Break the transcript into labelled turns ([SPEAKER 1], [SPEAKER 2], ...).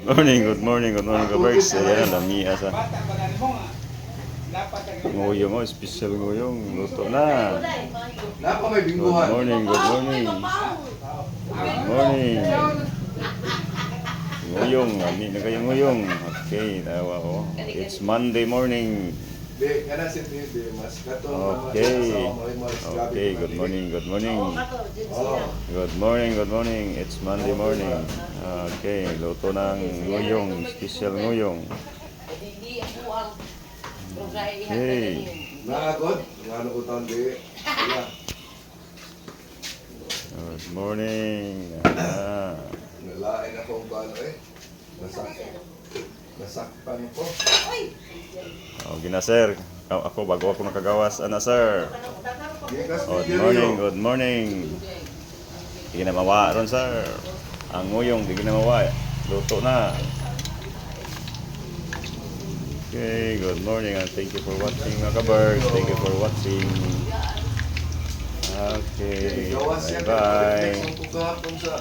[SPEAKER 1] Good morning, ka-Berks. Ayan, lamia sa nguyong, oh, special nguyong. Luto na.
[SPEAKER 2] Napa may
[SPEAKER 1] Good
[SPEAKER 2] bingguhan.
[SPEAKER 1] morning. Good morning. Nguyong, lami na kayo nguyong. Okay, tawa ko. It's Monday morning.
[SPEAKER 2] Di, kana si Tide, mas katong
[SPEAKER 1] Okay, good morning.
[SPEAKER 2] Oh,
[SPEAKER 1] Good morning. It's Monday morning. Okay, luto ng nguyong, special nguyong. Okay.
[SPEAKER 2] nagod, ngano utang di. Wala.
[SPEAKER 1] Good morning.
[SPEAKER 2] Nalain akong paano nasakpan ko.
[SPEAKER 1] Oh, gina sir. Ako bago ako nakagawas, ana sir.
[SPEAKER 2] Gikas
[SPEAKER 1] Good morning. Di na mawa ron sir. Ang nguyong di na mawa. Luto na. Okay, good morning and thank you for watching mga ka-Berks. Thank you for watching. Okay,
[SPEAKER 2] Gawas yan.
[SPEAKER 1] bye-bye.
[SPEAKER 2] Reflex ang kukahapon sa